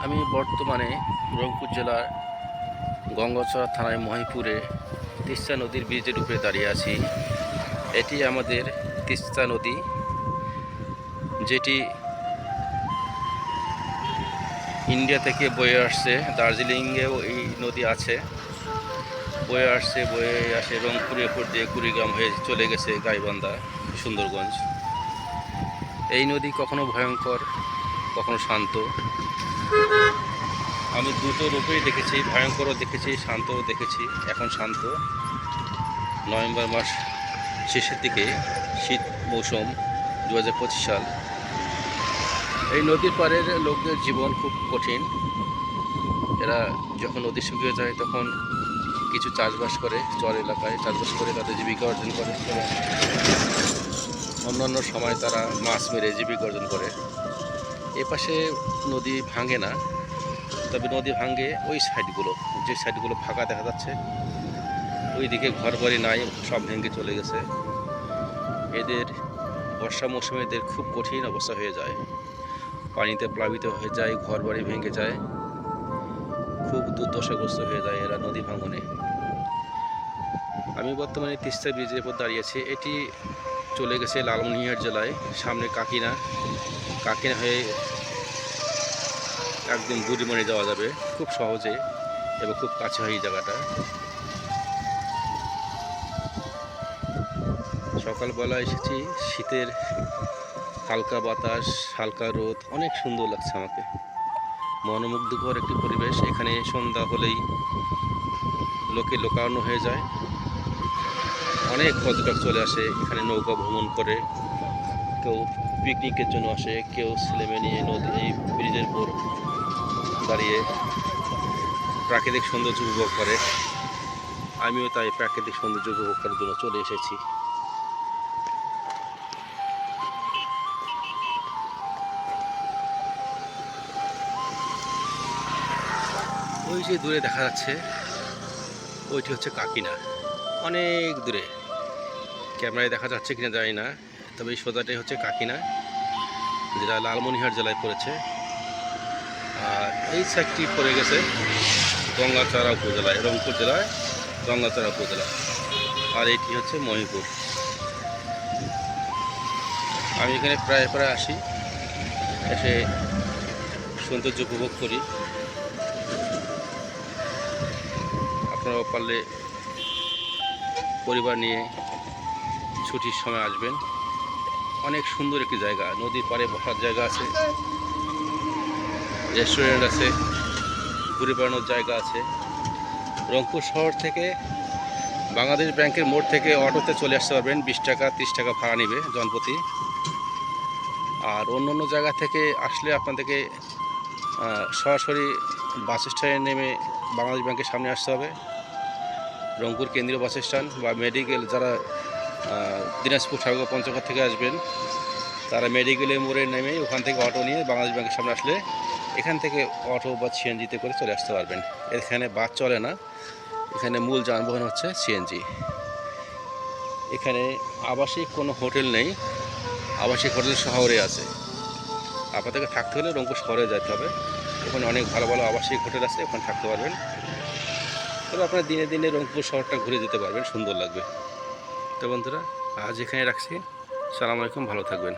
আমি বর্তমানে রংপুর জেলার গঙ্গাচড়া থানায় মহিপুরে তিস্তা নদীর ব্রিজের উপরে দাঁড়িয়ে আছি। এটি আমাদের তিস্তা নদী, যেটি ইন্ডিয়া থেকে বয়ে আসছে। দার্জিলিংয়েও এই নদী আছে, বয়ে আসে রংপুরের উপর দিয়ে কুড়িগ্রাম হয়ে চলে গেছে গাইবান্ধা, সুন্দরগঞ্জ। এই নদী কখনো ভয়ঙ্কর, কখনো শান্ত। আমি দুটো রূপেই দেখেছি, ভয়ঙ্করও দেখেছি, শান্তও দেখেছি। এখন শান্ত। নভেম্বর মাস শেষের দিকে, শীত মৌসুম, 2025 সাল। এই নদীর পাড়ের লোকদের জীবন খুব কঠিন। এরা যখন নদী শুকিয়ে যায় তখন কিছু চাষবাস করে, চর এলাকায় চাষবাস করে তাদের জীবিকা অর্জন করে, এবং অন্যান্য সময় তারা মাছ মেরে জীবিকা অর্জন করে। এপাশে নদী ভাঙে না, তবে নদী ভাঙে ওই সাইডগুলো, যে সাইডগুলো ফাঁকা দেখা যাচ্ছে, ওই দিকে ঘরবাড়ি নাই, সব ভেঙে চলে গেছে। এদের বর্ষা মৌসুমে এদের খুব কঠিন অবস্থা হয়ে যায়, পানিতে প্লাবিত হয়ে যায়, ঘরবাড়ি ভেঙে যায়, খুব দুর্দশাগ্রস্ত হয়ে যায় এরা নদী ভাঙনে। আমি বর্তমানে তিস্তা ব্রিজের উপর দাঁড়িয়েছি। এটি চলে গেছে লালমনিরহাট জেলায়, সামনে কাকিনা হয়ে একদম বুড়িমণি যাওয়া যাবে খুব সহজে, এবং খুব কাছে হয় এই জায়গাটা। সকালবেলা এসেছি, শীতের হালকা বাতাস, হালকা রোদ, অনেক সুন্দর লাগছে আমাকে। মনোমুগ্ধকর একটি পরিবেশ। এখানে সন্ধ্যা হলেই লোকে লোকারণ্য হয়ে যায়। অনেক পর্যটক চলে আসে এখানে, নৌকা ভ্রমণ করে, কেউ পিকনিকের জন্য আসে, কেউ ছেলেমেয়ে নিয়ে নদী এই ব্রিজের উপর দাঁড়িয়ে প্রাকৃতিক সৌন্দর্য উপভোগ করে। আমিও তাই প্রাকৃতিক সৌন্দর্য উপভোগ করার জন্য চলে এসেছি। ওই যে দূরে দেখা যাচ্ছে, ওইটি হচ্ছে কাকিনা, অনেক দূরে। ক্যামেরায় দেখা যাচ্ছে কিনা জানি না, তবে এই সোজাটাই হচ্ছে কাকিনা, যেটা লালমনিরহাট জেলায় পড়েছে। আর এই সাইডটি পড়ে গেছে গঙ্গাচড়া উপজেলায়, রংপুর জেলায় গঙ্গাচড়া উপজেলা। আর এটি হচ্ছে মহিপুর। আমি এখানে প্রায় আসি, এসে সৌন্দর্য উপভোগ করি। আপনারাও পারলে পরিবার নিয়ে ছুটির সময় আসবেন। অনেক সুন্দর একটি জায়গা, নদীর পাড়ে বসার জায়গা আছে, রেস্টুরেন্ট আছে, ঘুরে বেড়ানোর জায়গা আছে। রংপুর শহর থেকে বাংলাদেশ ব্যাংকের মোড় থেকে অটোতে চলে আসতে পারবেন, 20 টাকা 30 টাকা ভাড়া নেবে জনপ্রতি। আর অন্য অন্য জায়গা থেকে আসলে আপনাদেরকে সরাসরি বাস স্ট্যান্ডে নেমে বাংলাদেশ ব্যাংকের সামনে আসতে হবে। রংপুর কেন্দ্রীয় বাস স্ট্যান্ড বা মেডিকেল, যারা দিনাজপুর ঠাকুর পঞ্চগড় থেকে আসবেন, তারা মেডিকেলের মোড়ে নেমে ওখান থেকে অটো নিয়ে বাংলাদেশ ব্যাংকের সামনে আসলে এখান থেকে অটো বা সিএনজিতে করে চলে আসতে পারবেন। এখানে বাস চলে না, এখানে মূল যানবাহন হচ্ছে সিএনজি। এখানে আবাসিক কোনো হোটেল নেই, আবাসিক হোটেল শহরে আছে। আপনাদেরকে থাকতে হলে রংপুর শহরে যেতে হবে, ওখানে অনেক ভালো ভালো আবাসিক হোটেল আছে, ওখানে থাকতে পারবেন। তবে আপনারা দিনে দিনে রংপুর শহরটা ঘুরে যেতে পারবেন, সুন্দর লাগবে। তো বন্ধুরা, আজ এখানে রাখছি। সালাম আলাইকুম, ভালো থাকবেন।